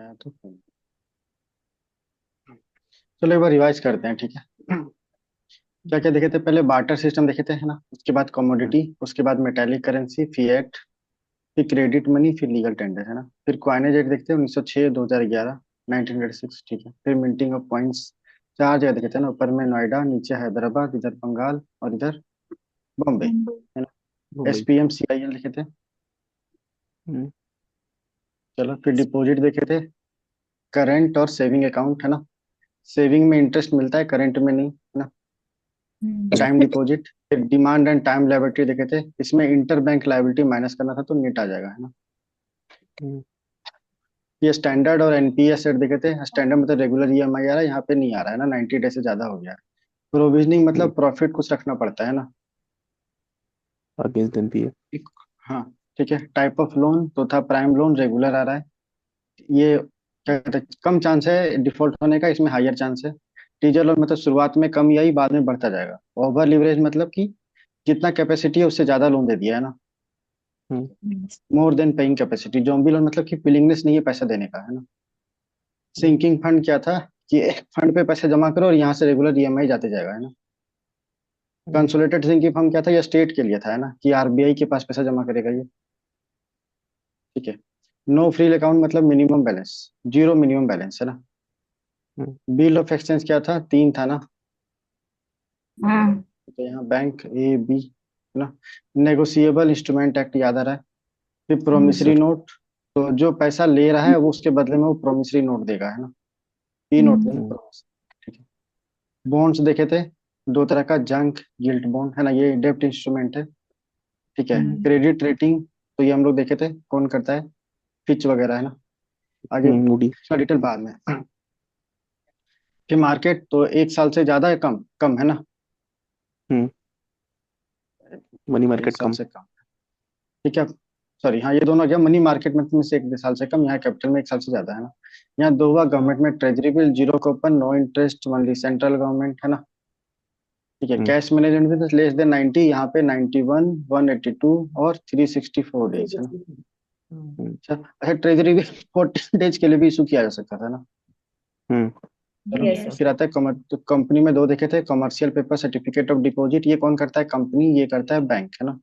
आया तो चलो एक बार रिवाइज करते हैं, ठीक है। क्या क्या देखे थे पहले? बार्टर सिस्टम देखे थे, है ना। उसके बाद हम्म, कमोडिटी, उसके बाद मेटालिक करेंसी, फिएट, फिर क्रेडिट मनी, फिर लीगल टेंडर, है ना। फिर क्वाइनेज एक्ट देखते हैं 1906, 2011, 1906, ठीक है। फिर मिंटिंग ऑफ कॉइन्स। चार जगह देखे थे ना, ऊपर में नोएडा, नीचे हैदराबाद, इधर बंगाल और इधर बॉम्बे, है ना। मुंबई। एसपीएम सीआईएल देखे थे। हम्म, चलो फिर डिपॉजिट देखे थे, करंट और सेविंग अकाउंट, है ना। सेविंग में इंटरेस्ट मिलता है, करंट में नहीं, है ना। टाइम डिपॉजिट, फिर डिमांड एंड टाइम लायबिलिटी देखे थे। इसमें इंटर बैंक लायबिलिटी माइनस करना था तो नेट आ जाएगा, है ना। हम्म, ये स्टैंडर्ड और एनपीएस सेट देखे थे। स्टैंडर्ड मतलब रेगुलर ईएमआई आ रहा है, यहाँ पे नहीं आ रहा है ना, 90 डे से ज्यादा हो गया है। प्रोविजनिंग हम्म, मतलब प्रॉफिट कुछ रखना पड़ता है ना। Against NPA. एक- हाँ, ठीक है। टाइप ऑफ लोन तो था प्राइम लोन, रेगुलर आ रहा है। ये क्या कहते हैं, कम चांस है डिफॉल्ट होने का, इसमें हायर चांस है। टीजर लोन मतलब शुरुआत में कम आई, बाद में बढ़ता जाएगा। ओवर लिवरेज मतलब कि जितना कैपेसिटी है उससे ज्यादा लोन दे दिया, है ना। Hmm, more than paying capacity. Zombie loan मतलब कि विलिंगनेस नहीं है पैसा देने का, है ना। हम्म, सिंकिंग फंड क्या था कि एक फंड पे पैसे जमा करो और यहाँ से रेगुलर ईएमआई जाते जाएगा, है ना। हम्म, कंसोलिडेटेड सिंकिंग फंड क्या था, ये स्टेट के लिए था, है ना, कि आरबीआई के पास पैसा जमा करेगा ये, ठीक है। नो फ्री अकाउंट मतलब minimum balance, zero minimum balance, है ना। हम्म, बिल ऑफ एक्सचेंज क्या था, तीन था ना। हाँ। तो यहाँ बैंक ए बी, है ना। नेगोशिएबल इंस्ट्रूमेंट एक्ट याद आ रहा है। फिर यस प्रोमिसरी सर। नोट, तो जो पैसा ले रहा है वो उसके बदले में वो प्रोमिसरी नोट देगा, है ना। ई नोट नहीं, हम्म, प्रोमिस, ठीक है। बॉन्ड्स देखे थे, दो तरह का, जंक गिल्ट बॉन्ड, है ना, ये डेब्ट इंस्ट्रूमेंट है, ठीक है। क्रेडिट रेटिंग, तो ये हम लोग देखे थे कौन करता है, फिच वगैरह, है ना। आगे मूडी। इसका डिटेल बाद में। फिर मार्केट तो एक साल से ज्यादा है, कम कम, है ना। हम्म, मनी एक मार्केट साल कम। से कम, ठीक है। सॉरी, हाँ, ये दोनों क्या, मनी मार्केट में से एक साल से कम, यहाँ कैपिटल में एक साल से ज्यादा, है ना। यहाँ दो हुआ, गवर्नमेंट में treasury bill, zero coupon, no interest only, central government, है ना। ठीक है। हम्म, कैश मैनेजमेंट में लेस देन 90, यहाँ पे 91, 182 और 364 डेज, है ना। हम्म, अच्छा अच्छा, ट्रेजरी बिल 14 डेज के लिए भी इशू किया जा सकता था ना। हम्म, चलो यस सर। फिर आता है कमर, तो कंपनी में दो देखे थे, commercial paper, certificate of deposit, ये कौन करता है, कंपनी, ये करता है बैंक, है ना।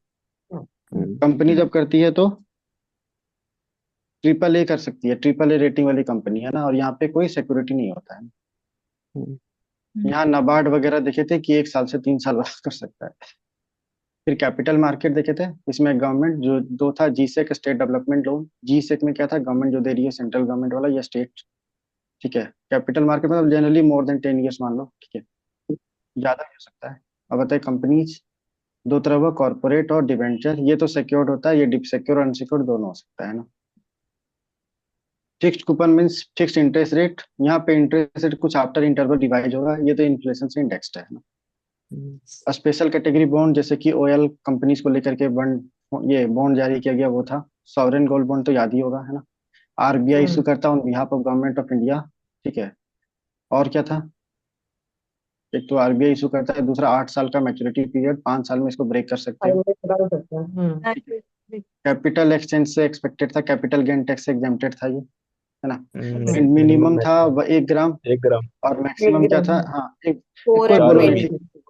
हम्म, कंपनी जब करती है तो ट्रिपल ए कर सकती है, ट्रिपल ए रेटिंग वाली कंपनी, है ना, और यहाँ पे कोई सिक्योरिटी नहीं होता है। हम्म, यहाँ नाबार्ड वगैरह देखे थे कि एक साल से 3 साल बाद कर सकता है। फिर कैपिटल मार्केट देखे थे, इसमें गवर्नमेंट जो दो था, G-sec state development loan, G-sec में क्या था, गवर्नमेंट जो दे रही है, सेंट्रल गवर्नमेंट वाला या स्टेट, ठीक है। कैपिटल मार्केट मतलब जनरली मोर देन 10 ईयर्स मान लो, ठीक है, ज्यादा भी हो सकता है। अब बताए कंपनीज, दो तरह हुआ, कॉर्पोरेट और डिवेंचर। ये तो सिक्योर्ड होता है, ये डिप सिक्योर और अनसिक्योर्ड दोनों हो सकता है ना। Fixed coupon means fixed interest rate, यहाँ पे इंटरेस्ट रेट कुछ आफ्टर इंटरवल रिवाइज होगा, ये तो इन्फ्लेशन से इंडेक्स्ड है ना। हम्म, स्पेशल कैटेगरी बॉन्ड, जैसे कि ऑयल कंपनीज को लेकर के बॉन्ड, ये बॉन्ड जारी किया गया, वो था सॉवरेन गोल्ड बॉन्ड, तो याद ही होगा, है ना। आरबीआई इशू करता on behalf of government of India, ठीक है। और क्या था, एक तो आरबीआई इशू करता है, दूसरा 8 साल का मैच्योरिटी पीरियड, 5 साल में इसको ब्रेक कर सकते हो, फाइल में डाल सकते हैं। ठीक है। कैपिटल एक्सचेंज से एक्सपेक्टेड था, कैपिटल गेन टैक्स से एग्जेम्प्टेड था ये, है ना। मिनिमम मिनिमम था मैक्सिमम। 1 ग्राम, 1 ग्राम। और एक मैक्सिमम क्या ग्राम था, है। हाँ, एक फोर बार एंड बोलो 4 ml। नहीं, ट्वेंटी।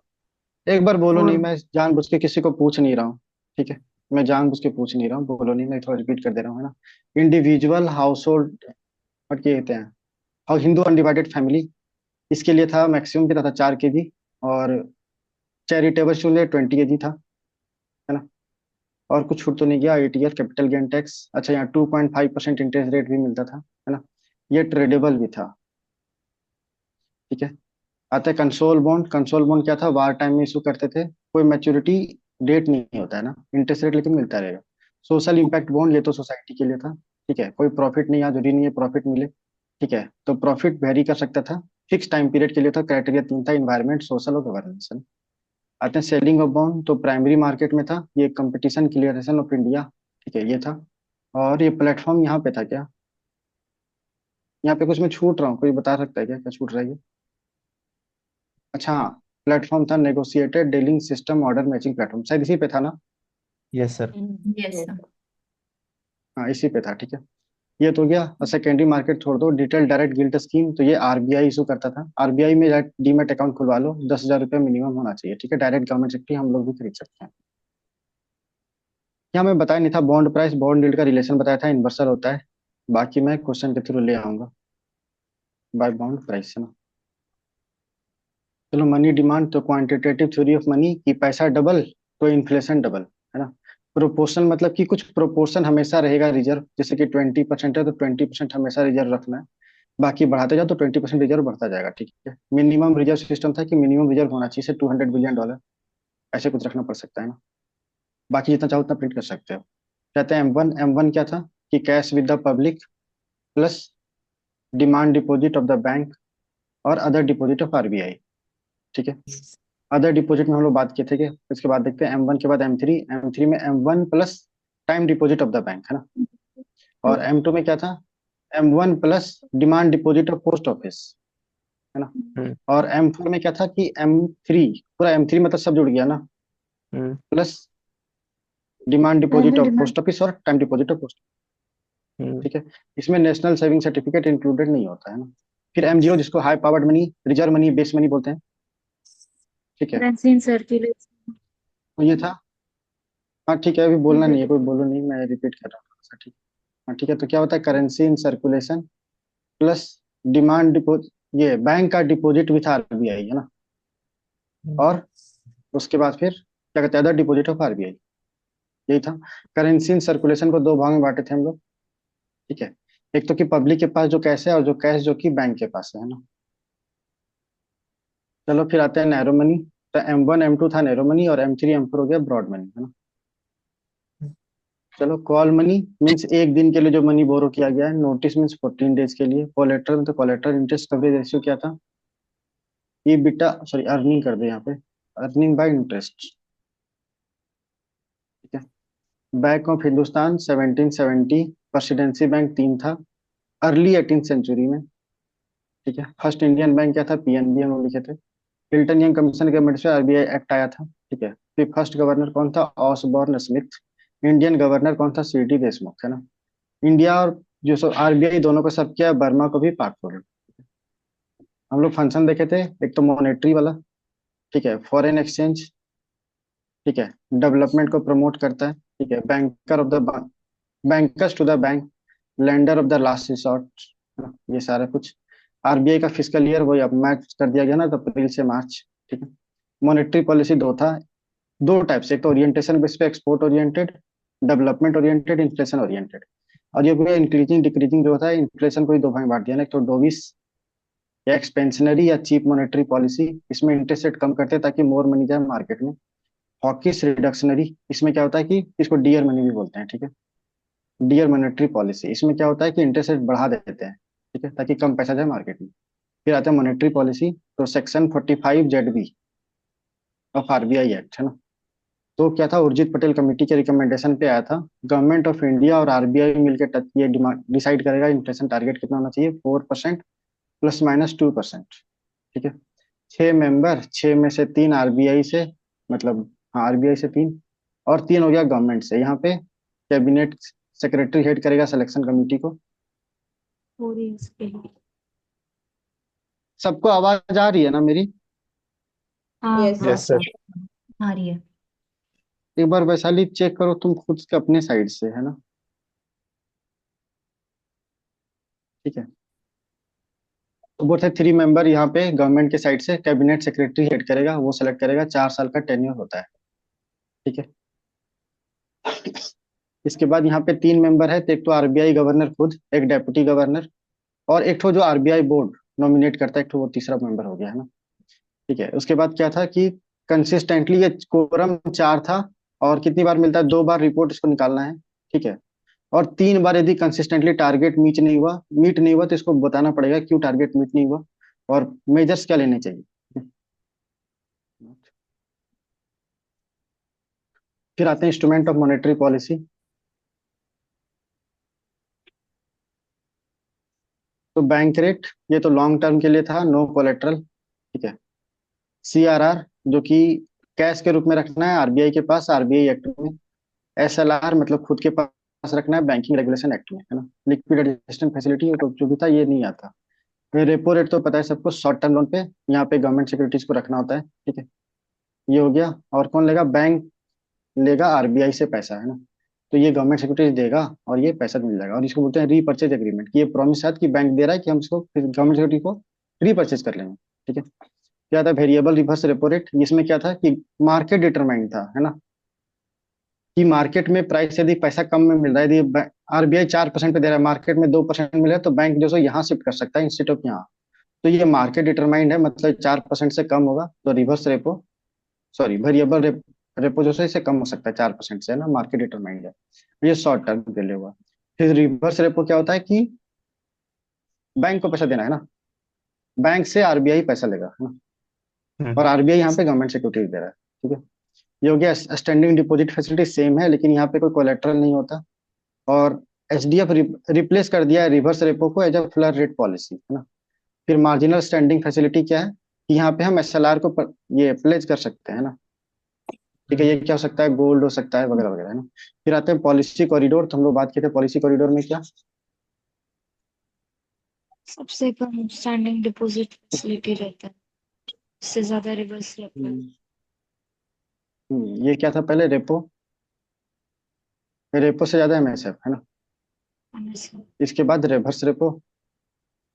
एक बार बोलो नहीं, फोर। मैं जानबूझ के किसी को पूछ नहीं रहा हूँ, ठीक है। मैं जानबूझ के पूछ नहीं रहा हूँ, बोलो नहीं, मैं थोड़ा रिपीट कर दे रहा हूँ, है ना। इंडिविजुअल हाउस होल्ड, और क्या कहते हैं, और हिंदू अनडिवाइडेड फैमिली, इसके लिए था मैक्सिमम कितना था, 4 केजी। और चैरिटेबल के लिए 20 केजी था, है ना। और कुछ छूट तो नहीं गया, एटीएफ, कैपिटल गेन टैक्स, अच्छा, यहाँ 2.5% इंटरेस्ट रेट भी मिलता था, है ना। ये ट्रेडेबल भी था, ठीक है। आता है कंसोल बॉन्ड, कंसोल बॉन्ड क्या था, वार टाइम में इशू करते थे, कोई मैच्योरिटी डेट नहीं होता है ना, इंटरेस्ट रेट लेकिन मिलता रहेगा। सोशल इम्पैक्ट बॉन्ड, ये तो सोसाइटी के लिए था, ठीक है, कोई प्रॉफिट नहीं, यहाँ जरूरी नहीं है प्रॉफिट मिले, ठीक है, तो प्रॉफिट वेरी कर सकता था। फिक्स टाइम पीरियड के लिए था, क्राइटेरिया तीन था, इन्वायरमेंट, सोशल और गवर्नेंस। आते हैं सेलिंग ऑफ बॉन्ड, तो प्राइमरी मार्केट में था, ये कंपटीशन क्लियरेशन ऑफ इंडिया, ठीक है, ये था। और ये प्लेटफॉर्म यहाँ पे था क्या, यहाँ पे कुछ मैं छूट रहा हूँ, कोई बता सकता है क्या क्या छूट रहा है ये? अच्छा हाँ, प्लेटफॉर्म था negotiated dealing system order matching platform, शायद इसी पे था ना। Yes sir. Yes sir. हाँ, इसी पे था, ठीक है। ये तो गया। और सेकेंडरी मार्केट छोड़ दो, डिटेल डायरेक्ट गिल्ट स्कीम, तो ये आरबीआई इशू करता था। आरबीआई में डीमैट अकाउंट खुलवा लो, 10,000 रुपये मिनिमम होना चाहिए, ठीक है। डायरेक्ट गवर्नमेंट सेक्टर हम लोग भी खरीद सकते हैं। यहाँ मैं बताया नहीं था, बॉन्ड प्राइस बॉन्ड यील्ड का रिलेशन बताया था, इन्वर्सल होता है। बाकी मैं क्वेश्चन के थ्रू ले आऊंगा बाय बॉन्ड प्राइस, है ना। चलो, मनी डिमांड तो क्वांटिटेटिव थ्योरी ऑफ मनी कि पैसा डबल तो इन्फ्लेशन डबल, है ना। प्रोपोर्शन मतलब कि कुछ प्रोपोर्शन हमेशा रहेगा रिजर्व, जैसे कि 20% है तो 20% हमेशा रिजर्व रखना है। बाकी बढ़ाते जाओ तो 20% रिजर्व बढ़ता जाएगा, ठीक है। मिनिमम रिजर्व सिस्टम था कि मिनिमम रिजर्व होना चाहिए, 200 बिलियन डॉलर, ऐसे कुछ रखना पड़ सकता है ना। बाकी जितना चाहो उतना प्रिंट कर सकते हो। कहते हैं एम वन क्या था कि cash with the public plus demand deposit of the bank और अदर डिपॉजिट ऑफ आरबीआई, ठीक है। अदर डिपॉजिट में हम लोग बात किए थे कि इसके बाद देखते हैं M1 के बाद M3 में M1 plus time deposit of the bank, है ना। और M2 में क्या था, M1 plus demand deposit of post office, है ना। हम्म, और M4 में क्या था कि M3, पूरा M3 मतलब सब जुड़ गया ना, hmm, plus demand deposit primary of demand. Post office और time deposit of post, hmm, ठीक है। इसमें नेशनल सेविंग सर्टिफिकेट इंक्लूडेड नहीं होता है ना। फिर M0 जिसको high powered money, reserve money, base money बोलते हैं, ठीक है। Currency in circulation. तो ये था। हाँ ठीक है, अभी बोलना नहीं है, ठीक कोई बोलो नहीं, मैं रिपीट कर रहा हूँ थोड़ा सा, ठीक। हाँ ठीक है, तो क्या होता है, currency in circulation plus demand depot, ये बैंक का डिपॉजिट विथ आरबीआई, है ना। हम्म, और उसके बाद फिर क्या कहते हैं, अदर डिपॉजिट ऑफ आरबीआई, यही था। करेंसी इन सर्कुलेशन को दो भाग में बांटे थे हम लोग, ठीक है। एक तो कि पब्लिक के पास जो कैश है, और जो कैश जो कि बैंक के पास है ना। चलो फिर आते हैं नैरो मनी। तो M1 M2 था नैरो मनी, और M3 M4 हो गया ब्रॉड मनी, है ना। चलो, कॉल मनी मीन्स एक दिन के लिए जो मनी बोरो किया गया है। नोटिस मीन्स 14 डेज के लिए। कोलेट्रल में तो कोलेट्रल इंटरेस्ट कवरेज रेशियो क्या था, ये बिटा सॉरी अर्निंग कर दे यहाँ पे, अर्निंग बाय इंटरेस्ट, ठीक है। Bank of Hindustan 1770, presidency bank तीन था अर्ली 18th सेंचुरी में, ठीक है। फर्स्ट इंडियन बैंक क्या था, पीएनबी हम लोग लिखे थे। हिल्टन यंग कमीशन गवर्नमेंट से आरबीआई एक्ट आया था, ठीक है। फिर फर्स्ट गवर्नर कौन था, ऑसबॉर्न स्मिथ। इंडियन गवर्नर कौन था, सीटी देशमुख, है ना। इंडिया और जो सो आरबीआई दोनों को सब किया, बर्मा को भी पाक फोड़े। हम लोग फंक्शन देखे थे, एक तो मॉनेटरी वाला, ठीक है, फॉरेन एक्सचेंज, ठीक है, डेवलपमेंट को प्रमोट करता है, ठीक है, banker of the bankers to the bank, lender of the last resort, ये सारा कुछ। आरबीआई का फिस्कल ईयर वही अब मैच कर दिया गया ना, तो अप्रैल से मार्च, ठीक है। मॉनेटरी पॉलिसी दो था, दो टाइप से, एक तो ओरिएंटेशन बेस पे, export oriented, development oriented, inflation oriented. और ये पूरा इंक्रीजिंग डिक्रीजिंग जो होता है, इन्फ्लेशन को ही दो भाग में बांट दिया ना, एक तो डोविस या एक्सपेंशनरी या चीप मॉनेटरी पॉलिसी, इसमें इंटरेस्ट रेट कम करते हैं ताकि मोर मनी जाए मार्केट में। हॉकिस रिडक्शनरी, इसमें क्या होता है कि इसको डियर मनी भी बोलते हैं, ठीक है। डियर मॉनेटरी पॉलिसी, इसमें क्या होता है कि इंटरेस्ट रेट बढ़ा देते हैं, ठीक है, ताकि कम पैसा जाए मार्केट में। फिर आता है मॉनेटरी पॉलिसी, तो section 45 ZB of RBI act, है ना। तो क्या था, उर्जित पटेल कमेटी के रिकमेंडेशन पे आया था। गवर्नमेंट ऑफ इंडिया और आरबीआई मिलकर ये डिसाइड करेगा इन्फ्लेशन टारगेट कितना होना चाहिए, 4% ±2%, ठीक है। 6 मेंबर, 6 में से 3 आरबीआई से, मतलब हाँ आरबीआई से 3, और 3 हो गया गवर्नमेंट से। यहाँ पे कैबिनेट सेक्रेटरी हेड करेगा सिलेक्शन कमेटी को। पूरी उसके लिए। सबको आवाज आ रही है ना मेरी। हाँ यस हाँ यस सर। आ रही है। एक बार वैशाली चेक करो तुम खुद के अपने साइड से, है ना, ठीक है। तो वो थे 3 मेंबर, यहाँ पे गवर्नमेंट के साइड से कैबिनेट सेक्रेटरी हेड करेगा, वो सेलेक्ट करेगा, 4 साल का टेन्योर होता है, ठीक है। इसके बाद यहाँ पे 3 मेंबर है, तो एक तो आरबीआई गवर्नर खुद, एक डेप्यूटी गवर्नर, और एक तो जो आरबीआई बोर्ड नॉमिनेट करता है, एक तो वो तीसरा मेंबर हो गया, है ना, ठीक है। उसके बाद क्या था कि कंसिस्टेंटली ये कोरम 4 था, और कितनी बार मिलता है, 2 बार रिपोर्ट इसको निकालना है, ठीक है। और 3 बार यदि कंसिस्टेंटली टारगेट मीट नहीं हुआ तो इसको बताना पड़ेगा क्यों टारगेट मीट नहीं हुआ, और मेजर्स क्या लेने चाहिए। फिर आते हैं इंस्ट्रूमेंट ऑफ मॉनेटरी पॉलिसी। तो बैंक रेट, ये तो लॉन्ग टर्म के लिए था, नो कोलेट्रल, ठीक है। सीआरआर, जो कि कैश के रूप में रखना है आरबीआई के पास, आरबीआई एक्ट में। एसएलआर मतलब खुद के पास पास रखना है बैंकिंग रेगुलेशन एक्ट में, है ना। लिक्विड एडजस्टमेंट फैसिलिटी जो भी था ये नहीं आता। फिर रेपो रेट तो पता है सबको, शॉर्ट टर्म लोन पे यहाँ पे गवर्नमेंट सिक्योरिटीज को रखना होता है, ठीक है। ये हो गया। और कौन लेगा? बैंक लेगा आरबीआई से पैसा, है ना। तो ये गवर्नमेंट सिक्योरिटीज देगा और ये पैसा मिल जाएगा, और इसको बोलते हैं रीपर्चेज एग्रीमेंट, कि ये प्रॉमिस है कि बैंक दे रहा है कि हम इसको गवर्नमेंट सिक्योरिटी को रीपर्चेज कर लेंगे, ठीक है। क्या था? Variable reverse repo rate. इसमें क्या था कि मार्केट डिटरमाइंड था, है ना, कि मार्केट में प्राइस यदि पैसा कम में मिल रहा है, यदि आरबीआई 4% पे दे रहा है, मार्केट में 2% मिल रहा है, तो बैंक जो है यहाँ शिफ्ट कर सकता है इंस्टेड ऑफ यहाँ। तो ये मार्केट डिटरमाइंड है, मतलब 4% से कम होगा तो reverse repo, sorry variable repo जो है इससे कम हो सकता है 4% से, है ना, मार्केट डिटरमाइंड है। ये शॉर्ट टर्म के लिए हुआ। फिर रिवर्स रेपो क्या होता है कि बैंक को पैसा देना, है ना, बैंक से आरबीआई पैसा लेगा, है ना, और हम्म आरबीआई यहाँ पे गवर्नमेंट सिक्योरिटीज दे रहा है, ठीक है। ये हो गया। स्टैंडिंग डिपॉजिट फैसिलिटी सेम है, लेकिन यहाँ पे कोई कोलेट्रल नहीं होता। और एचडीएफ रिप्लेस कर दिया है रिवर्स रेपो को as a floor rate policy, है ना। फिर मार्जिनल स्टैंडिंग फैसिलिटी क्या है कि यहाँ पे हम एसएलआर को ये प्लेज कर सकते हैं, ना, ठीक है। हम्म ये क्या हो सकता है? गोल्ड हो सकता है, वगैरह वगैरह, है ना। फिर आते हैं पॉलिसी कॉरिडोर। तो हम लोग बात किए थे पॉलिसी कॉरिडोर में क्या। सबसे कम स्टैंडिंग डिपॉजिट फैसिलिटी रहता है, इससे ज्यादा रिवर्स रहता है। हम्म, ये क्या था पहले? रेपो। रेपो से ज्यादा एमएसएफ, है ना। हमेशा। इसके बाद रिवर्स रेपो,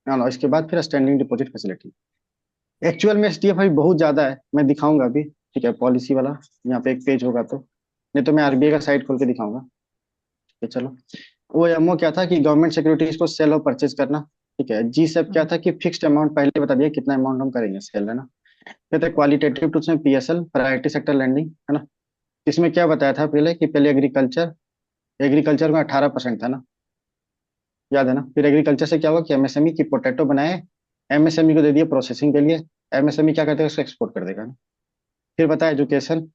ना इसके बाद फिर स्टैंडिंग डिपॉजिट फैसिलिटी। एक्चुअल में एसडीएफ अभी बहुत ज्यादा है, मैं दिखाऊंगा अभी, ठीक है, पॉलिसी वाला। यहाँ पे एक पेज होगा तो, नहीं तो मैं आरबीआई का साइट खोल के दिखाऊंगा, ठीक है। चलो, वो एमओ क्या था कि गवर्नमेंट सिक्योरिटीज को सेल और परचेज करना, ठीक है। जी सब क्या हम्म था कि फिक्स्ड अमाउंट पहले बता दिया कितना अमाउंट हम करेंगे सेल, है ना। फिर था क्वालिटेटिव टू, उसमें पीएसएल, प्रायोरिटी सेक्टर लैंडिंग, है ना। इसमें क्या बताया था पहले कि पहले एग्रीकल्चर, एग्रीकल्चर में 18% था ना, याद है ना। फिर एग्रीकल्चर से क्या हुआ कि एमएसएमई की पोटैटो बनाए, एमएसएमई को दे दिया प्रोसेसिंग के लिए, एमएसएमई क्या करते हैं उसको एक्सपोर्ट कर देगा ना। फिर बताया एजुकेशन।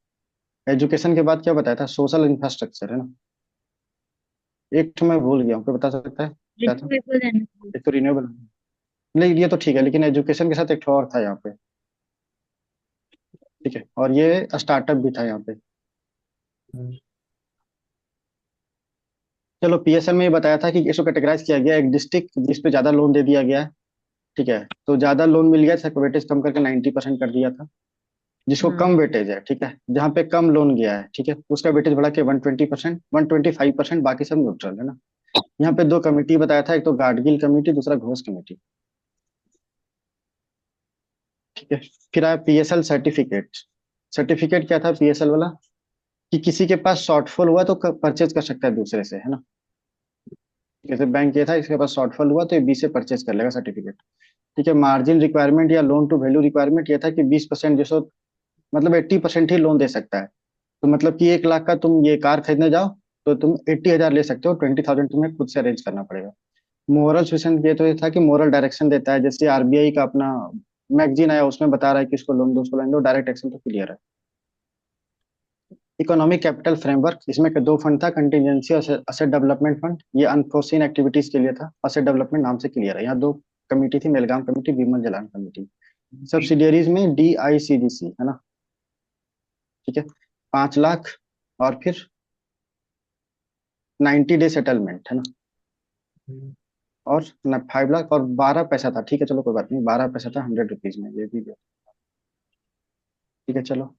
एजुकेशन के बाद क्या बताया था? सोशल इंफ्रास्ट्रक्चर, है ना। एक तो मैं भूल गया हूँ, कोई बता सकता है क्या था? Renewable energy. एक तो रिन्यूएबल, नहीं ये तो ठीक है, लेकिन एजुकेशन के साथ एक ठो और था यहाँ पे, ठीक है। और ये स्टार्टअप भी था यहाँ पे। हम्म चलो, पीएसएल में ये बताया था कि इसको कैटेगराइज किया गया एक डिस्ट्रिक्ट जिस पे ज्यादा लोन दे दिया गया है, ठीक है। तो ज्यादा लोन मिल गया था, वेटेज कम करके 90% कर दिया था। जिसको हाँ। कम वेटेज है, ठीक है, जहाँ पे कम लोन गया है, ठीक है, उसका वेटेज बढ़ा के 120%, 125%, बाकी सब न्यूट्रल, है ना। यहाँ पे दो कमेटी बताया था, एक तो गाडगिल कमेटी, दूसरा घोष कमेटी, ठीक है। फिर आया पीएसएल सर्टिफिकेट। सर्टिफिकेट क्या था पीएसएल वाला? कि किसी के पास शॉर्टफॉल हुआ तो परचेज कर सकता है दूसरे से, है ना। जैसे बैंक ये था, इसके पास शॉर्टफॉल हुआ तो ये बी से परचेज कर लेगा सर्टिफिकेट, ठीक है। मार्जिन रिक्वायरमेंट या लोन टू वैल्यू रिक्वायरमेंट ये था कि 20% जैसे, मतलब 80% ही लोन दे सकता है। तो मतलब कि 1 लाख का तुम ये कार खरीदने जाओ तो तुम 80,000 ले सकते हो, 20,000 तुम्हें खुद से अरेंज करना पड़ेगा। मोरल सुजेशन ये तो ये था कि मोरल डायरेक्शन देता है, जैसे आरबीआई का अपना मैगजीन आया उसमें बता रहा है कि इसको लोन दो, उसको लोन दो, डायरेक्ट एक्शन तो क्लियर है। इकोनॉमिक कैपिटल फ्रेमवर्क, इसमें के दो फंड था, कंटीजेंसी और असेट डेवलपमेंट फंड। ये अनफोर्सीन एक्टिविटीज के लिए था, असेट डेवलपमेंट नाम से क्लियर है। यहाँ दो कमेटी थी, मेलगाम कमेटी, विमल जलान कमेटी। सब्सिडियरीज में डीआईसीजीसी, है ना, ठीक है, 5 लाख। और फिर 90 डे सेटलमेंट, है ना। हम्म और 5 लाख और 12 पैसा था, ठीक है, चलो कोई बात नहीं, 12 पैसा था 100 रुपीज में, ये भी दिया, ठीक है। चलो,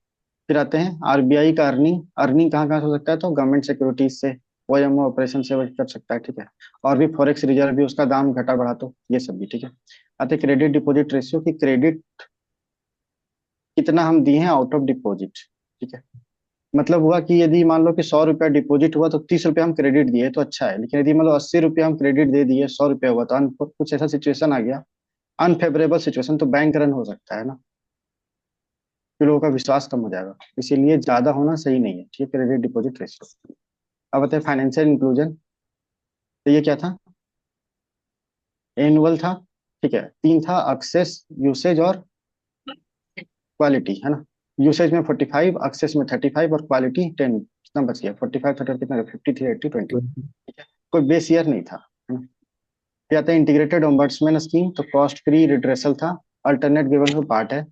फिर आते हैं आरबीआई का अर्निंग। अर्निंग कहाँ कहाँ से हो सकता है? तो गवर्नमेंट सिक्योरिटीज से, ओएमओ ऑपरेशन से वो कर सकता है, ठीक है। और भी फॉरेक्स रिजर्व भी, उसका दाम घटा बढ़ा तो ये सब भी, ठीक है। आते क्रेडिट डिपॉजिट रेशियो, की क्रेडिट कितना हम दिए हैं आउट ऑफ डिपॉजिट, ठीक है। मतलब हुआ कि यदि मान लो कि 100 रुपया डिपॉजिट हुआ तो 30 रुपया हम क्रेडिट दिए तो अच्छा है, लेकिन यदि मान लो 80 रुपया हम क्रेडिट दे दिए, 100 रुपया हुआ तो कुछ ऐसा सिचुएशन आ गया, अनफेवरेबल सिचुएशन, तो बैंक रन हो सकता है ना, फिर लोगों का विश्वास कम हो जाएगा। इसीलिए ज्यादा होना सही नहीं है, ठीक है, क्रेडिट डिपॉजिट रेशियो। अब बताए फाइनेंशियल इंक्लूजन। तो ये क्या था? एनुअल था, ठीक है। तीन था, एक्सेस, यूसेज और क्वालिटी, है ना। यूसेज में 45, एक्सेस में 35 और क्वालिटी 10। कितना बच गया? 45, 30, कितना? 53, 80, 20, ठीक है। कोई बेस ईयर नहीं था, है ना। फिर आता है इंटीग्रेटेड ओम्बड्समैन स्कीम, तो कॉस्ट फ्री रिड्रेसल था, अल्टरनेट गिवन का पार्ट है।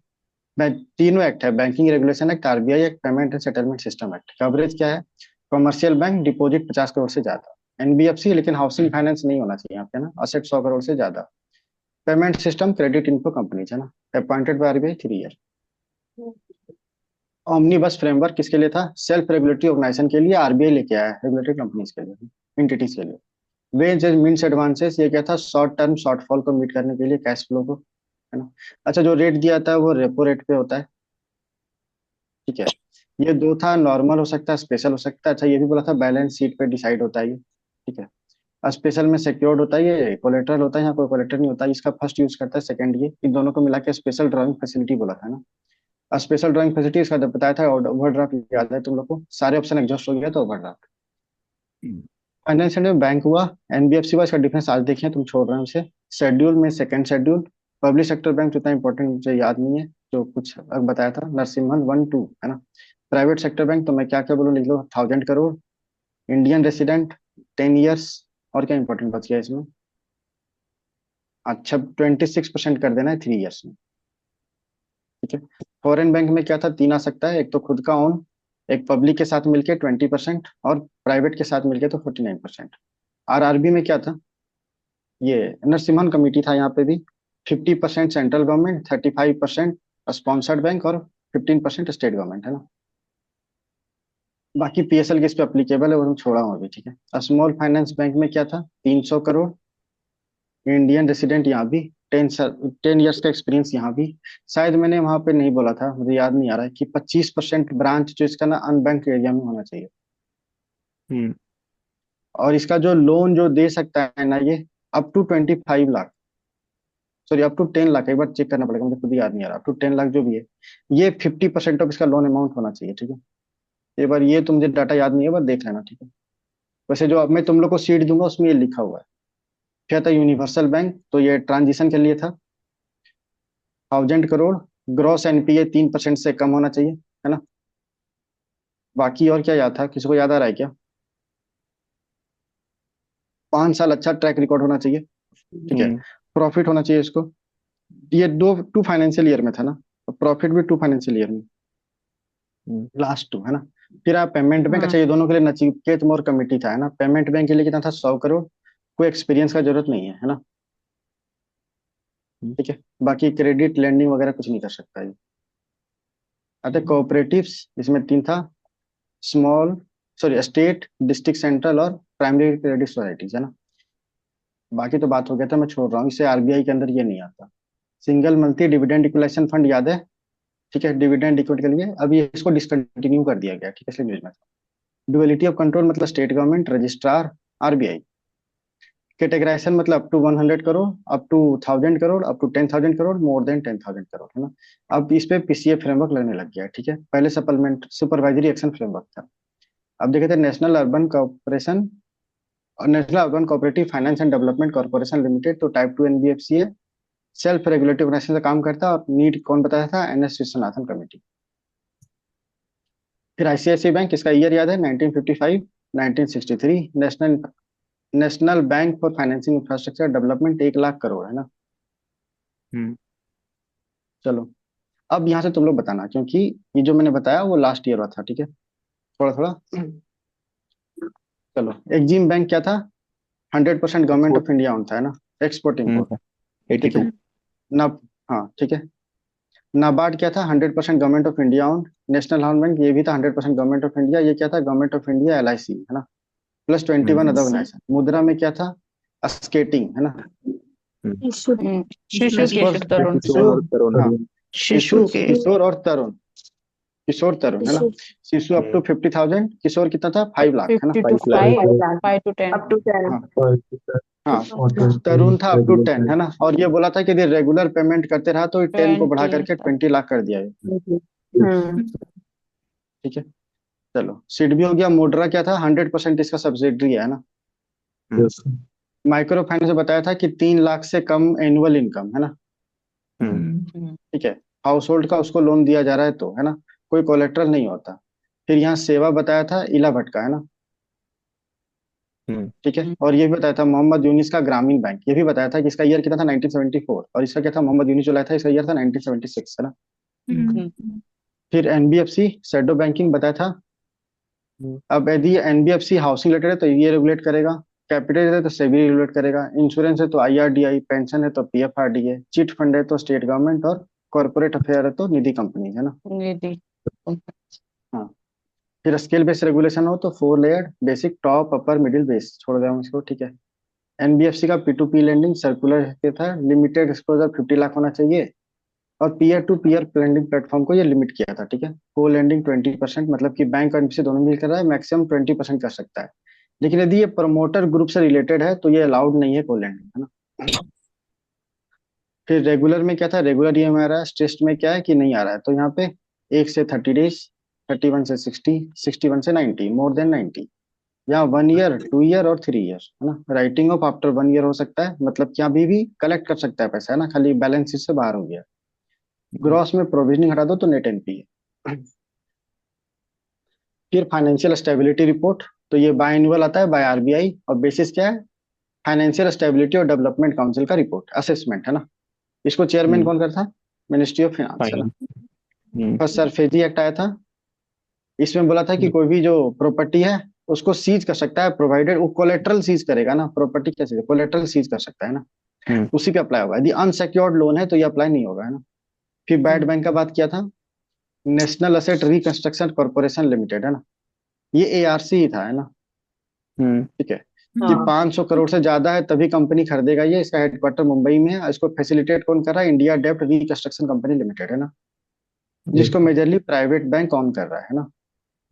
तीनों एक्ट है, banking regulation act, RBI act, payment and settlement system act. Coverage क्या है? कमर्शियल बैंक डिपॉजिट 50 करोड़ से ज्यादा, एनबीएफसी, लेकिन हाउसिंग फाइनेंस नहीं होना चाहिए यहाँ पे ना, असेट 100 करोड़ से ज्यादा। Payment system credit info companies है ना, appointed by RBI 3 year. Omnibus framework किसके लिए था? सेल्फ रेगुलेटरी ऑर्गेनाइजेशन के लिए आरबीआई लेके आया है, रेगुलेटरी कंपनीज के लिए, एंटिटीज के लिए। वेज मीन्स एडवांसेस, ये क्या था? शॉर्ट टर्म शॉर्टफॉल को मीट करने के लिए, कैश फ्लो को, है ना। अच्छा, जो रेट दिया था वो रेपो रेट पे होता है, ठीक है। ये दो था, नॉर्मल हो सकता है, स्पेशल हो सकता है। अच्छा, ये भी बोला था बैलेंस शीट पे डिसाइड होता है ये, ठीक है। स्पेशल में सिक्योर्ड होता है, ये कोलेटरल होता है, यहाँ कोई कोलेटर नहीं होता। इसका फर्स्ट यूज करता है सेकंड, ये इन दोनों को मिला के स्पेशल ड्राइंग फैसिलिटी बोला था ना। स्पेशल ड्राइंग फैसिलिटी इसका जब बताया था, ओवरड्राफ्ट याद है तुम लोग को? सारे ऑप्शन एग्जॉस्ट हो गया तो ओवरड्राफ्ट। फाइनेंशियल में बैंक हुआ, एनबीएफसी हुआ, इसका डिफरेंस आज देखिए, तुम छोड़ रहे हो इसे। शेड्यूल में second schedule, public sector bank उतना इंपॉर्टेंट मुझे याद नहीं है, जो कुछ बताया था नरसिम्हन 1 2, है ना। प्राइवेट सेक्टर बैंक तो मैं क्या क्या बोलूँ, लिख लो, 1000 करोड़। Indian resident 10 years. और क्या इंपॉर्टेंट बच गया इसमें? अच्छा, 26% कर देना है 3 ईयर्स में, ठीक है। फॉरेन बैंक में क्या था? तीन आ सकता है, एक तो खुद का ओन, एक पब्लिक के साथ मिलके 20%, और प्राइवेट के साथ मिलके तो 49%। आरआरबी में क्या था? ये नरसिम्हन कमेटी था यहाँ पे भी। 50% सेंट्रल गवर्नमेंट, 35% स्पॉन्सर्ड बैंक, और 15% स्टेट गवर्नमेंट, है ना। बाकी पीएसएल किस पे अप्लीकेबल है वो तुम छोड़ा हूँ अभी, ठीक है। स्मॉल फाइनेंस बैंक में क्या था? 300 करोड़। इंडियन रेसिडेंट यहाँ भी, 10 ईयर्स का एक्सपीरियंस यहाँ भी। शायद मैंने वहां पे नहीं बोला था, मुझे याद नहीं आ रहा है, कि 25% ब्रांच जो इसका ना अनबैंक एरिया में होना चाहिए। हम्म और इसका जो लोन जो दे सकता है ना, ये up to 25 lakh, sorry up to 10 lakh, एक बार चेक करना पड़ेगा, मुझे खुद ही याद नहीं आ रहा। अप टू 10 लाख जो भी है, ये 50% ऑफ इसका लोन अमाउंट होना चाहिए, ठीक है। एक बार ये, तो मुझे डाटा याद नहीं है, एक बार देख लेना, ठीक है। वैसे जो अब मैं तुम लोग को सीट दूंगा उसमें ये लिखा हुआ है। क्या था? यूनिवर्सल बैंक, तो ये ट्रांजिशन के लिए था। 1000 करोड़। ग्रॉस एनपीए 3% से कम होना चाहिए, है ना। बाकी और क्या याद था, किसी को याद आ रहा है क्या? 5 साल अच्छा ट्रैक रिकॉर्ड होना चाहिए, ठीक है। हम्म प्रॉफिट होना चाहिए इसको। ये दो टू फाइनेंशियल ईयर में था ना, प्रॉफिट भी टू फाइनेंशियल ईयर में, हम्म लास्ट टू, है ना। फिर आप पेमेंट बैंक, हाँ। अच्छा ये दोनों के लिए नचिकेत मोर कमेटी था, है ना। पेमेंट बैंक के लिए कितना था? 100 करोड़। कोई एक्सपीरियंस का जरूरत नहीं है ना, हम्म ठीक है। बाकी क्रेडिट लेंडिंग वगैरह कुछ नहीं कर सकता ये। अतः कोऑपरेटिव्स इसमें तीन था, small, sorry state, district central, और प्राइमरी क्रेडिट सोसाइटीज, है ना। बाकी तो बात हो गया था, मैं छोड़ रहा हूँ, इसे आरबीआई के अंदर ये नहीं आता। Single monthly dividend equalisation fund याद है, ठीक है, डिविडेंड इक्विटी के लिए। अब ये इसको डिसकंटिन्यू कर दिया गया, ठीक है, इसलिए न्यूज में। ड्युअलिटी ऑफ कंट्रोल मतलब state government, registrar, RBI. Categorization मतलब up to 100 crore, up to 1000 crore, up to 10,000 crore, more than 10,000 crore, है ना। अब इस पे पीसीए फ्रेमवर्क लगने लग गया है, ठीक है। पहले सप्लीमेंट सुपरवाइजरी एक्शन फ्रेमवर्क था। अब देखे थे नेशनल अर्बन कॉर्पोरेशन, और national urban cooperative finance and development corporation limited, तो टाइप 2 एनबीएफसी है। सेल्फ रेगुलेटिव ऑर्गेनाइजेशन का काम करता है, और नीड कौन बताया था? N S Vishwanathan committee. फिर आईसीआईसी बैंक, इसका ईयर याद है? 1955, 1963। National national bank for financing infrastructure development, 1 lakh crore, है ना। हम्म चलो, अब यहाँ से तुम लोग बताना, क्योंकि ये जो मैंने बताया वो लास्ट ईयर हुआ था, ठीक है। थोड़ा थोड़ा। चलो, एक्जिम बैंक क्या था? 100% government export of India own था, है ना। एक्सपोर्ट इम्पोर्ट, एटी ठीक है। टू ना, हाँ ठीक है। नाबार्ड क्या था? 100% government of India own. National lawn bank ये भी था 100% गवर्नमेंट ऑफ इंडिया, ये क्या था? गवर्नमेंट ऑफ इंडिया एलआईसी, है ना। प्लस 21 अदर ऐसे ऑर्गेनाइजेशन। मुद्रा में क्या था? स्केटिंग, है ना। शिशु शिशु एस फॉर केशव तरुण किशोर और तरुण हाँ, शिशु शिशु, के किशोर और तरुण। किशोर तरुण, है ना। शिशु शिशु अप टू 50,000, किशोर कितना था? 5 लाख, है ना। 5 लाख 5 to 10 up to 10. हाँ हाँ। और तरुण था अप टू 10, 20 है ना। और ये बोला था कि यदि रेगुलर पेमेंट करते रहा तो 10 को बढ़ा 20 करके तक 20 लाख कर दिया है, Hmm. ठीक है। चलो, सीड भी हो गया। मुद्रा क्या था? 100% इसका सब्सिडरी है ना। यस माइक्रो फाइनेंस में बताया था कि 3 लाख से कम एनुअल इनकम, है ना, ठीक है। हाउस होल्ड का उसको लोन दिया जा रहा है तो, है ना। कोई कोलेट्रल नहीं होता। फिर यहाँ सेवा बताया था, इला भट्ट का, है ना, हम्म ठीक है। और ये भी बताया था मोहम्मद यूनिस का ग्रामीण बैंक, ये भी बताया था कि इसका ईयर कितना था? 1974। और इसका क्या था? मोहम्मद यूनिस जो लाया था, इसका ईयर था 1976, है ना। फिर एनबीएफसी शैडो बैंकिंग बताया था। हम्म अब यदि एनबीएफसी हाउसिंग रिलेटेड है तो ये रेगुलेट करेगा। कैपिटल है तो सेबी रेगुलेट करेगा, इंश्योरेंस है तो आईआरडीआई, पेंशन है तो पीएफआरडीए, चिट फंड है तो स्टेट गवर्नमेंट, और कॉर्पोरेट अफेयर है तो निधि कंपनी है ना। निधि। हाँ। फिर स्केल बेस्ड रेगुलेशन हो तो 4 लेयर, बेसिक, टॉप, अपर, मिडिल, बेस, छोड़ दिया हूँ इसको, ठीक है। एनबीएफसी का P2P लेंडिंग सर्कुलर के था, लिमिटेड एक्सपोजर 50 लाख होना चाहिए, और peer to peer lending platform को ये लिमिट किया था, ठीक है। को लेंडिंग 20%, मतलब कि बैंक और एनबीएफसी दोनों मिल कर रहा है, मैक्सिमम 20% कर सकता है। लेकिन यदि ये प्रमोटर ग्रुप से रिलेटेड है तो ये अलाउड नहीं है को लेंडिंग, है ना। फिर रेगुलर में क्या था, रेगुलर ईएमआई आ रहा है, स्ट्रेस्ड में क्या है कि नहीं आ रहा है, तो यहाँ पे 1 से 30 डेज, 31 से 60, 61 से 90, मोर देन 90, या 1 ईयर, 2 ईयर और 3 ईयर, है ना। राइटिंग ऑफ आफ्टर 1 ईयर हो सकता है, मतलब कि अभी भी कलेक्ट कर सकता है पैसा, है ना, खाली बैलेंस शीट से बाहर हो गया। ग्रॉस में प्रोविजनिंग हटा दो तो नेट एनपीए। फिर फाइनेंशियल स्टेबिलिटी रिपोर्ट, तो ये बाय एनुअल आता है बाय आरबीआई, और बेसिस क्या है, फाइनेंशियल स्टेबिलिटी और डेवलपमेंट काउंसिल का रिपोर्ट असेसमेंट, है ना। इसको चेयरमैन हम्म। कौन करता है, मिनिस्ट्री ऑफ फाइनेंस, है ना। फाइन। हम्म। फर्स्ट सरफेजी एक्ट आया था, इसमें बोला था कि कोई भी जो प्रॉपर्टी है उसको सीज कर सकता है, प्रोवाइडेड वो कोलेट्रल सीज करेगा ना, प्रॉपर्टी कैसे कोलेट्रल सीज कर सकता है ना, हम्म। उसी पे अप्लाई होगा। यदि अनसिक्योर्ड लोन है तो ये अप्लाई नहीं होगा, है ना। फिर बैड बैंक का बात किया था, national asset reconstruction corporation limited, है ना, ये एआरसी ही था, है ना, हम्म। ठीक है। कि हाँ। 500 करोड़ से ज्यादा है तभी कंपनी खरीदेगा ये, इसका हेडक्वार्टर मुंबई में है, इसको फैसिलिटेट कौन कर रहा है, इंडिया डेब्ट रिकंस्ट्रक्शन कंपनी लिमिटेड, है ना, जिसको मेजरली प्राइवेट बैंक ऑन कर रहा है ना।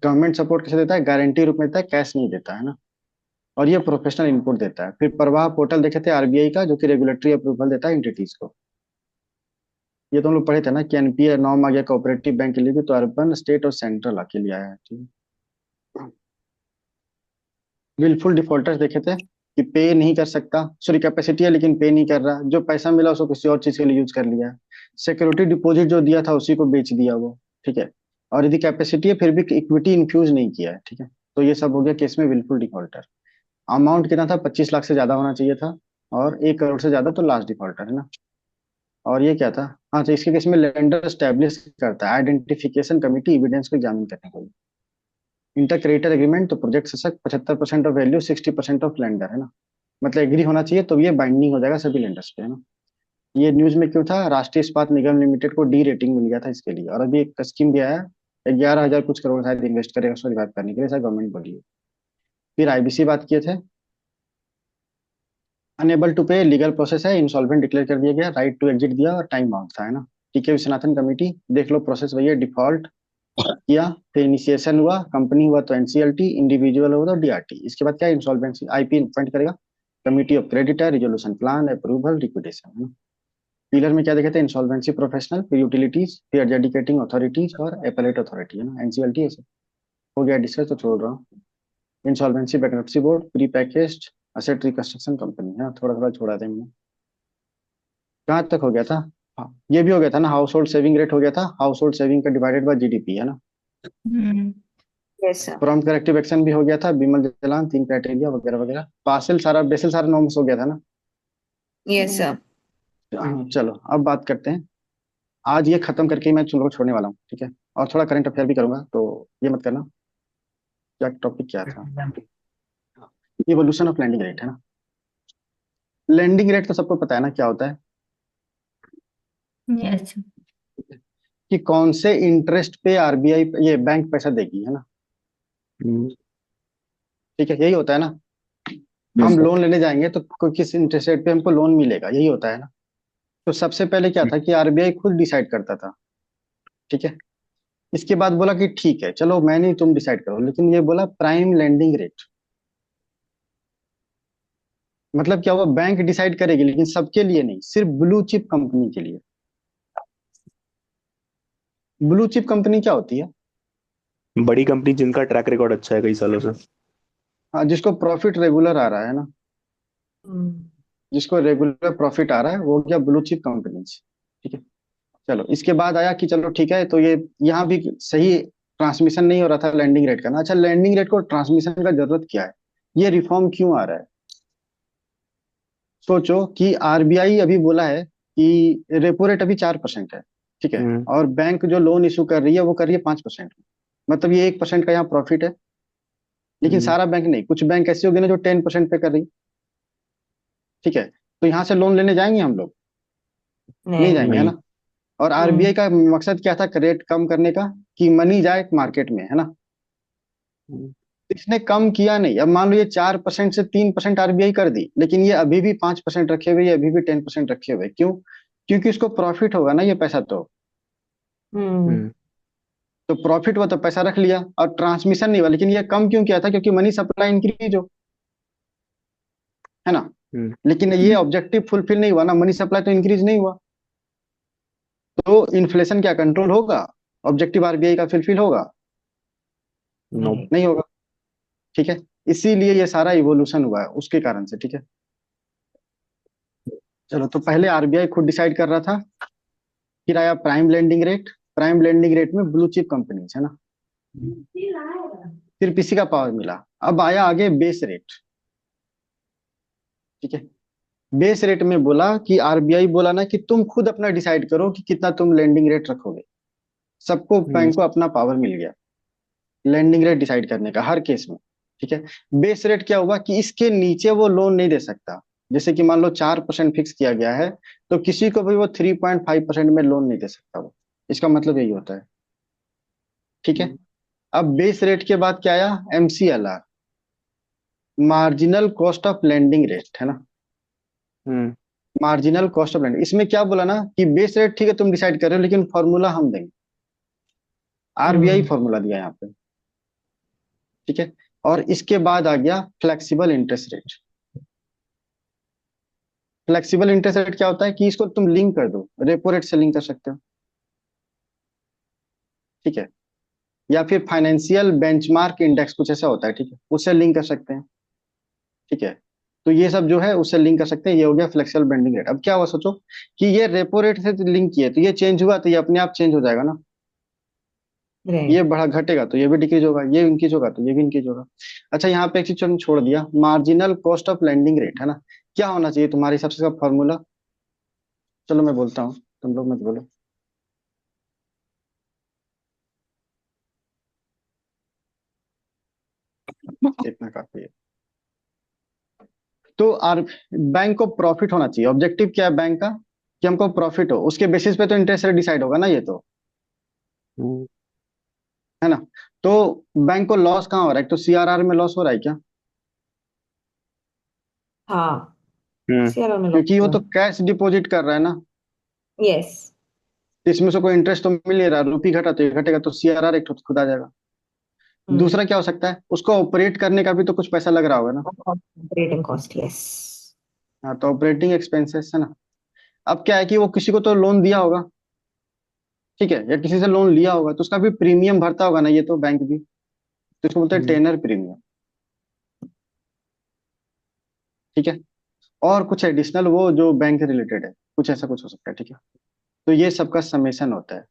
गवर्नमेंट सपोर्ट कैसे देता है, गारंटी रूप में देता है, कैश नहीं देता, है ना। और ये प्रोफेशनल इनपुट देता है। फिर प्रवाह पोर्टल देखे थे आरबीआई का, जो कि रेगुलेटरी अप्रूवल देता है इंटिटीज को। ये तो हम लोग पढ़े थे ना कि एनपीए नॉर्म आ गया कोऑपरेटिव बैंक के लिए भी, तो अर्बन, स्टेट और सेंट्रल के लिए आया है, ठीक है। विलफुल डिफॉल्टर्स देखे थे कि पे नहीं कर सकता, सॉरी कैपेसिटी है लेकिन पे नहीं कर रहा, जो पैसा मिला उसको किसी और चीज के लिए यूज कर लिया, सिक्योरिटी डिपॉजिट जो दिया था उसी को बेच दिया वो, ठीक है। और यदि कैपेसिटी है फिर भी इक्विटी इन्फ्यूज नहीं किया है, ठीक है। तो ये सब हो गया केस में विलफुल डिफॉल्टर। अमाउंट कितना था, 25 लाख से ज्यादा होना चाहिए था, और 1 करोड़ से ज्यादा तो लास्ट डिफॉल्टर, है ना। और ये क्या था, हाँ, तो इसके केस में लेंडर स्टैब्लिश करता है आइडेंटिफिकेशन कमिटी एविडेंस को एग्जामिन करने के लिए। इंटर क्रेडिटर एग्रीमेंट, तो प्रोजेक्ट सशक्त, 75% ऑफ वैल्यू, 60% ऑफ लेंडर, है ना। मतलब एग्री होना चाहिए तो ये बाइंडिंग हो जाएगा सभी लेंडर्स पे, है ना। ये न्यूज में क्यों था, राष्ट्रीय इस्पात निगम लिमिटेड को डी रेटिंग मिल गया था इसके लिए, और अभी एक स्कीम भी आया है, 11,000 कुछ करोड़ शायद इन्वेस्ट करेगा उसको रिवाइव करने के लिए, शायद गवर्नमेंट बोली है। फिर आईबीसी बात किए थे, अनेबल टू पे लीगल प्रोसेस है, इंसॉल्वेंट डिक्लेयर कर दिया गया, राइट टू एग्जिट दिया और टाइम बाउंड था, है ना। टीके विश्वनाथन कमेटी, देख लो प्रोसेस वही है, डिफॉल्ट किया, फिर इनिशिएशन हुआ, कंपनी हुआ तो एनसीएलटी, इंडिविजुअल हुआ तो डीआरटी, इसके बाद क्या, इंसॉल्वेंसी, आईपी अपॉइंट करेगा, committee of creditor, resolution plan, approval, liquidation, है ना। पिलर में क्या देखे थे, इंसॉल्वेंसी प्रोफेशनल, फिर यूटिलिटीज, फिर एडजुडिकेटिंग अथॉरिटीज और एपेलेट अथॉरिटी, है ना, एनसीएलटी ऐसे हो गया डिस्कस, तो छोड़ रहा हूँ। Insolvency bankruptcy board, pre packaged asset reconstruction company, है ना, थोड़ा थोड़ा छोड़ा था मैंने। कहाँ तक हो गया था, हाँ ये भी हो गया था ना, हाउस होल्ड सेविंग रेट हो गया था, हाउस होल्ड सेविंग का डिवाइडेड बाय जीडीपी, है ना। Hmm. Yes sir. Prompt corrective action भी हो गया था, बिमल जलान, 3 क्राइटेरिया वगैरह वगैरह, पासिल सारा बेसिल सारा नॉर्म्स हो गया था ना। Yes sir. चलो अब बात करते हैं, आज ये खत्म करके ही मैं तुम लोग को छोड़ने वाला हूँ, ठीक है। और थोड़ा करंट अफेयर भी करूंगा, तो ये मत करना, क्या टॉपिक क्या था, इवोल्यूशन ऑफ लैंडिंग रेट, है ना। लैंडिंग रेट तो सबको पता है ना क्या होता है, यस। कि कौन से इंटरेस्ट पे आरबीआई ये बैंक पैसा देगी, है ना, ठीक है, यही होता है ना। यस हम सर। लोन लेने जाएंगे तो किस इंटरेस्ट रेट पे हमको लोन मिलेगा, यही होता है ना। तो सबसे पहले क्या था कि आरबीआई खुद डिसाइड करता था, ठीक है। इसके बाद बोला कि ठीक है चलो मैं नहीं तुम डिसाइड करो, लेकिन ये बोला प्राइम लैंडिंग रेट, मतलब क्या हुआ, बैंक डिसाइड करेगी लेकिन सबके लिए नहीं, सिर्फ ब्लू चिप कंपनी के लिए। ब्लू चिप कंपनी क्या होती है, बड़ी कंपनी जिनका ट्रैक रिकॉर्ड अच्छा है कई सालों से। हाँ, जिसको प्रॉफिट रेगुलर आ रहा है ना, हम्म। जिसको रेगुलर प्रॉफिट आ रहा है वो हो गया ब्लू चिप कंपनी, ठीक है। चलो इसके बाद आया कि चलो ठीक है, तो ये यहाँ भी सही ट्रांसमिशन नहीं हो रहा था लैंडिंग रेट का ना। अच्छा, लैंडिंग रेट को ट्रांसमिशन का जरूरत क्या है, ये रिफॉर्म क्यों आ रहा है। सोचो कि आरबीआई अभी बोला है कि रेपो रेट अभी 4% है, ठीक है, हम्म। और बैंक जो लोन इशू कर रही है वो कर रही है 5%, मतलब ये 1% का यहाँ प्रॉफिट है। लेकिन सारा बैंक नहीं, कुछ बैंक ऐसी होगी ना जो 10% पे कर रही। ठीक है, तो यहाँ से लोन लेने जाएंगे हम लोग? नहीं नहीं। जाएंगे, है नहीं। ना। और हम्म। आरबीआई का मकसद क्या था, रेट कम करने का, कि मनी जाए मार्केट में, है ना। हम्म, इसने कम किया नहीं। अब मान लो ये 4% से 3% आरबीआई कर दी, लेकिन ये अभी भी 5% रखे हुए, ये अभी भी 10% रखे हुए, क्यों? क्योंकि उसको प्रॉफिट होगा ना ये पैसा तो। हम्म। हम्म, तो प्रॉफिट हुआ तो पैसा रख लिया, और ट्रांसमिशन नहीं हुआ, लेकिन ये कम क्यों किया था? क्योंकि मनी सप्लाई इंक्रीज हो, है ना। हम्म, लेकिन ये ऑब्जेक्टिव फुलफिल नहीं हुआ ना, मनी सप्लाई तो इंक्रीज नहीं हुआ। तो इन्फ्लेशन क्या कंट्रोल होगा? ऑब्जेक्टिव आरबीआई का फुलफिल होगा? नो। नहीं। नहीं होगा। ठीक है, इसीलिए ये सारा इवोल्यूशन हुआ है उसके कारण से। ठीक है, चलो, तो पहले आरबीआई खुद डिसाइड कर रहा था। फिर आया prime lending rate. Prime lending rate में ब्लू चिप कंपनीज, है ना। सिर्फ इसी का पावर मिला। अब आया आगे बेस रेट। ठीक है, बेस रेट में बोला कि आरबीआई बोला ना कि तुम खुद अपना डिसाइड करो कि कितना तुम लेंडिंग रेट रखोगे। सबको, हम्म, बैंक को अपना पावर मिल गया लैंडिंग रेट डिसाइड करने का हर केस में। ठीक है, बेस रेट क्या हुआ कि इसके नीचे वो लोन नहीं दे सकता। जैसे कि मान लो 4% फिक्स किया गया है, तो किसी को भी वो 3.5% में लोन नहीं दे सकता वो। इसका मतलब यही होता है। ठीक है, अब बेस रेट के बाद क्या आया? MCLR, marginal cost of lending rate, है ना। हम्म, मार्जिनल कॉस्ट ऑफ लेंडिंग, इसमें क्या बोला ना कि बेस रेट ठीक है तुम डिसाइड कर रहे हो, लेकिन फॉर्मूला हम देंगे। आरबीआई हम्म। फॉर्मूला दिया यहाँ पे। ठीक है, और इसके बाद आ गया flexible interest rate. Flexible interest rate क्या होता है कि इसको तुम लिंक कर दो, रेपो रेट से लिंक कर सकते हो। ठीक है, या फिर फाइनेंशियल बेंचमार्क इंडेक्स कुछ ऐसा होता है, ठीक है, उससे लिंक कर सकते हैं। ठीक है, तो ये सब जो है उससे लिंक कर सकते हैं। ये हो गया फ्लेक्सिबल बेंडिंग रेट। अब क्या हुआ सोचो कि ये रेपो रेट से लिंक किए, तो ये चेंज हुआ तो ये अपने आप चेंज हो जाएगा ना। ये राइट। बढ़ा घटेगा तो ये भी डिक्रीज होगा, ये इंक्रीज होगा तो ये भी इंक्रीज होगा। अच्छा, यहाँ पे एक चीज हमने छोड़ दिया, marginal cost of lending rate, है ना। क्या होना चाहिए तुम्हारे हिसाब से फॉर्मूला? चलो मैं बोलता हूँ, तुम लोग मत बोलो। इतना काफी है। तो आर बैंक को प्रॉफिट होना चाहिए। ऑब्जेक्टिव क्या है बैंक का? कि हमको प्रॉफिट हो, उसके बेसिस पे तो इंटरेस्ट रेट डिसाइड होगा ना ये तो, हम्म, है ना। तो बैंक को लॉस कहाँ हो रहा है? एक तो सीआरआर में लॉस हो रहा है क्या? हाँ। हम्म, सीआरओ में क्योंकि वो लॉस। तो कैश डिपॉजिट कर रहा है ना। यस। तो इसमें से कोई इंटरेस्ट तो मिल नहीं रहा, रुपी घटा तो ये घटेगा, तो सीआरआर एक खुद आ जाएगा। हम्म। दूसरा क्या हो सकता है, उसको ऑपरेट करने का भी तो कुछ पैसा लग रहा होगा ना। Operating cost. यस। हाँ, तो ऑपरेटिंग एक्सपेंसेस, है ना। अब क्या है कि वो किसी को तो लोन दिया होगा, ठीक है, या किसी से लोन लिया होगा, तो उसका भी प्रीमियम भरता होगा ना ये तो बैंक भी। तो इसको बोलते हैं हम्म, टेनर प्रीमियम। ठीक है, और कुछ एडिशनल वो जो बैंक रिलेटेड है, कुछ ऐसा कुछ हो सकता है। ठीक है, तो ये सबका समेशन होता है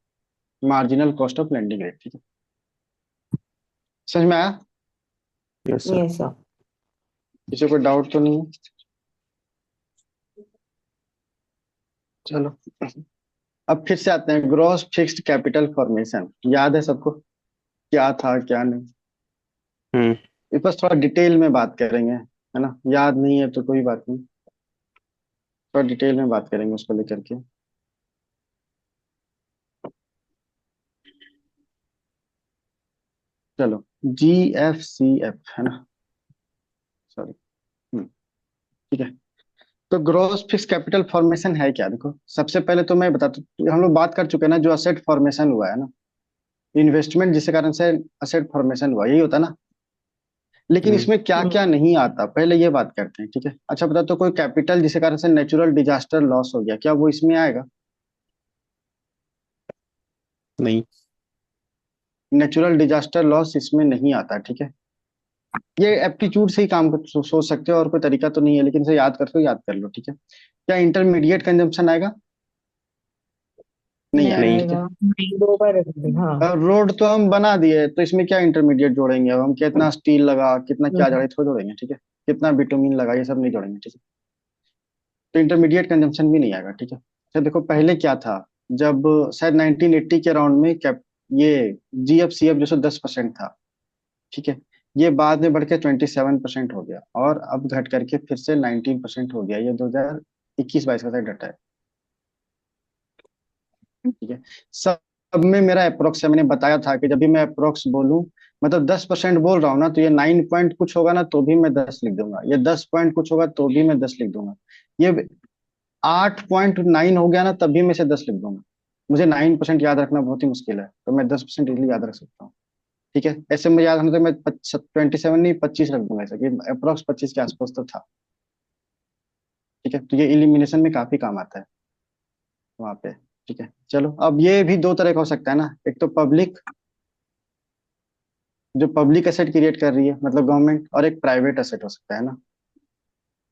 marginal cost of lending rate. ठीक है, समझ में आया? Yes sir. Yes sir. किसी को डाउट तो नहीं है? चलो, अब फिर से आते हैं ग्रॉस फिक्स्ड कैपिटल फॉर्मेशन। याद है सबको क्या था क्या नहीं? हम्म, इस पर थोड़ा डिटेल में बात करेंगे, है ना। याद नहीं है तो कोई बात नहीं, थोड़ा डिटेल में बात करेंगे उसको लेकर के। चलो, GFCF, है ना। सॉरी। ठीक है, तो ग्रॉस फिक्स कैपिटल फॉर्मेशन है क्या? देखो, सबसे पहले तो मैं बताता हूँ, हम लोग बात कर चुके हैं ना, जो असेट फॉर्मेशन हुआ है ना, इन्वेस्टमेंट जिसके कारण से असेट फॉर्मेशन हुआ, यही होता है ना। लेकिन हम्म, इसमें क्या क्या नहीं आता, पहले ये बात करते हैं। ठीक है, अच्छा बता, तो कोई कैपिटल जिसके कारण से नेचुरल डिजास्टर लॉस हो गया, क्या वो इसमें आएगा? नहीं। नेचुरल डिजास्टर लॉस इसमें नहीं आता। ठीक है, ये एप्टीट्यूड से ही काम सोच सकते हो, और कोई तरीका तो नहीं है, लेकिन इसे याद करते हो, याद कर लो। ठीक है, क्या इंटरमीडिएट कंजम्पशन आएगा? नहीं नहीं आएगा। नहीं। ठीक है, आएगा। दो बार हाँ। रोड तो हम बना दिए, तो इसमें क्या इंटरमीडिएट जोड़ेंगे? अब हम कितना स्टील लगा, कितना क्या हम्म। जोड़े, थोड़ा जोड़ेंगे। ठीक है, कितना बिटुमिन लगा, ये सब नहीं जोड़ेंगे। ठीक है, तो इंटरमीडिएट कंजम्पशन भी नहीं आएगा। ठीक है, अच्छा देखो, पहले क्या था, जब शायद 1980 के अराउंड में कैप ये GFCF जो सो 10% था। ठीक है, ये बाद में बढ़ के 27% हो गया, और अब घट करके फिर से 19% हो गया। ये 2021-22 का डाटा है। ठीक है। सब में मेरा अप्रोक्स है, मैंने बताया था कि जब भी मैं अप्रोक्स बोलूं, मतलब 10% बोल रहा हूँ ना, तो ये 9 पॉइंट कुछ होगा ना तो भी मैं 10 लिख दूंगा, ये 10 पॉइंट कुछ होगा तो भी मैं 10 लिख दूंगा, ये 8.9 हो गया ना तब भी मैं इसे 10 लिख दूंगा। मुझे 9% याद रखना बहुत ही मुश्किल है, तो मैं 10% इजीली याद रख सकता हूँ। ठीक है, ऐसे मुझे याद रखना तो मैं 27 नहीं 25 रख दूंगा, ऐसा कि अप्रोक्स 25 के आसपास तो था। ठीक है, तो ये इलिमिनेशन में काफी काम आता है वहां पे। ठीक है, चलो अब ये भी दो तरह का हो सकता है ना, एक तो पब्लिक, जो पब्लिक एसेट क्रिएट कर रही है मतलब गवर्नमेंट, और एक प्राइवेट एसेट हो सकता है ना।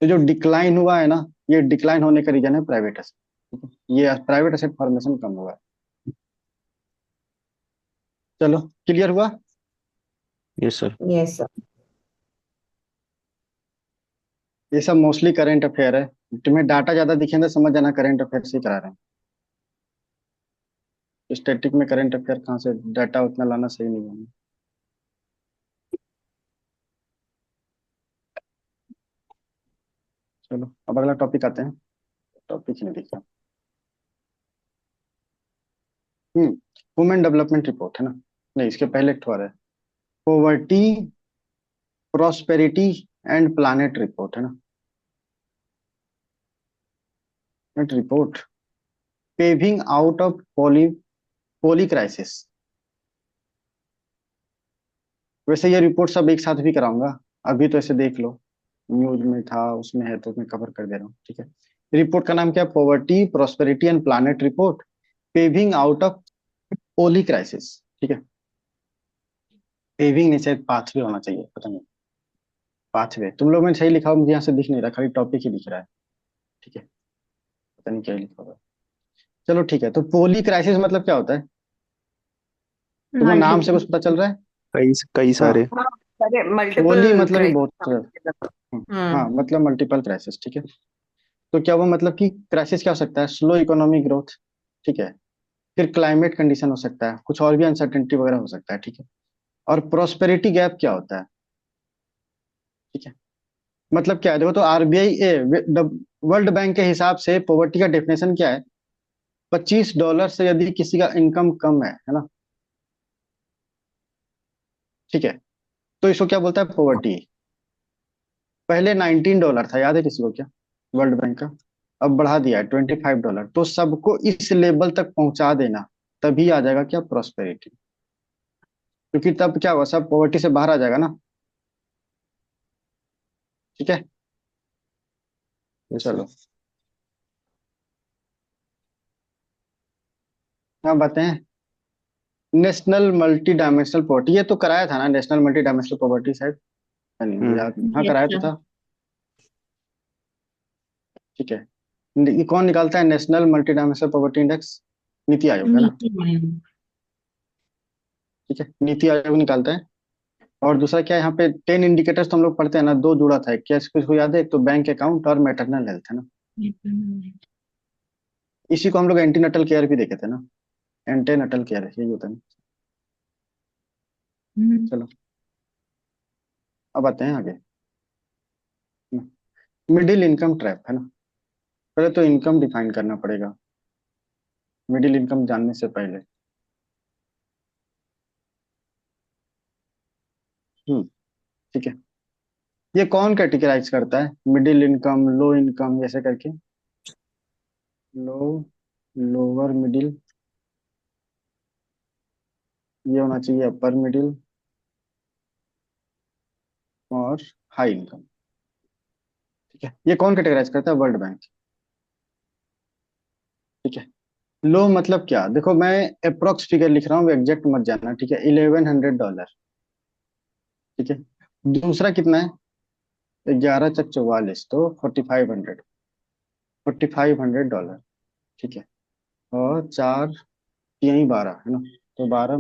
तो जो डिक्लाइन हुआ है ना, ये डिक्लाइन होने का रीजन है प्राइवेट एसेट। ठीक है, ये प्राइवेट एसेट फॉर्मेशन कम हुआ है। चलो, क्लियर हुआ। Yes sir. Yes, sir. ये सब मोस्टली करंट अफेयर है। तुम्हें डाटा ज्यादा दिखेगा समझ जाना करंट अफेयर से ही करा रहे हैं। स्टैटिक में करंट अफेयर कहाँ से, डाटा उतना लाना सही नहीं है। चलो अब अगला टॉपिक आते हैं। टॉपिक ही नहीं दिखा। हम्म वुमेन डेवलपमेंट रिपोर्ट है ना। नहीं, इसके पहले एक और है, poverty prosperity and planet report है ना। Report paving out of polycrisis. वैसे ये रिपोर्ट सब एक साथ भी कराऊंगा, अभी तो ऐसे देख लो, न्यूज में था उसमें है तो मैं कवर कर दे रहा हूँ। ठीक है, रिपोर्ट का नाम क्या है, poverty prosperity and planet report paving out of polycrisis. ठीक है, पेविंग नहीं, शायद पाथवे होना चाहिए, पता नहीं। पाथवे तुम लोग में सही लिखा हो, मुझे यहाँ से दिख नहीं रहा, खाली टॉपिक ही दिख रहा है। ठीक है, पता नहीं क्या लिखा हुआ है। चलो ठीक है, तो पोली क्राइसिस मतलब क्या होता है, तुमको नाम से Multiple. कुछ पता चल रहा है। कई कई हाँ, सारे। हाँ, अरे पोली मल्टीपल मतलब ही बहुत क्राइसिस। हाँ, हम्म. मतलब मल्टीपल क्राइसिस। ठीक है, तो क्या वो मतलब कि क्राइसिस क्या हो सकता है, स्लो इकोनॉमिक ग्रोथ। ठीक है, फिर क्लाइमेट कंडीशन हो सकता है, कुछ और भी अनसर्टेनिटी वगैरह हो सकता है। ठीक है, और प्रोस्पेरिटी गैप क्या होता है। ठीक है, मतलब क्या है, देखो तो आरबीआई वर्ल्ड बैंक के हिसाब से पॉवर्टी का डेफिनेशन क्या है, $25 से यदि किसी का इनकम कम है ना। ठीक है, तो इसको क्या बोलता है, पॉवर्टी। पहले $19 था, याद है किसी को क्या, वर्ल्ड बैंक का। अब बढ़ा दिया है $25, तो सबको इस लेवल तक पहुंचा देना, तभी आ जाएगा क्या, प्रोस्पेरिटी। क्योंकि तब क्या होगा, सब पॉवर्टी से बाहर आ जाएगा ना। ठीक है, यस सर। चलो क्या बातें हैं। नेशनल मल्टी डायमेंशनल पॉवर्टी, ये तो कराया था ना, नेशनल मल्टी डायमेंशनल पॉवर्टी शायद, नहीं मुझे हम्म। याद नहीं, हाँ Yes, कराया तो sir. था। ठीक है, ये कौन निकालता है national multi dimensional poverty index, NITI Aayog है ना। नीति आयोग. ठीक है, नीति आयोग निकालता है। और दूसरा क्या है, यहाँ पे 10 इंडिकेटर्स तो हम लोग पढ़ते हैं ना, दो जुड़ा था, क्या इसको याद है, एक तो बैंक अकाउंट और मैटरनल हेल्थ है ना। इसी को हम लोग एंटीनटल केयर भी देखे थे ना, एंटीनटल केयर यही होता है ना। चलो अब आते हैं आगे। मिडिल इनकम ट्रैप है ना। पहले तो इनकम डिफाइन करना पड़ेगा, मिडिल इनकम जानने से पहले। ठीक है, ये कौन कैटेगराइज करता है, मिडिल इनकम, लो इनकम, ऐसे करके। लो, लोअर मिडिल, ये होना चाहिए अपर मिडिल, और हाई इनकम। ठीक है, ये कौन कैटेगराइज करता है, वर्ल्ड बैंक। ठीक है, लो मतलब क्या, देखो मैं अप्रोक्स फिगर लिख रहा हूँ, एग्जैक्ट मत जाना। ठीक है, $1100। ठीक है, दूसरा कितना है, 11 × 44 तो 4500, $4500। ठीक है, और चार, यही 12 है ना, तो 12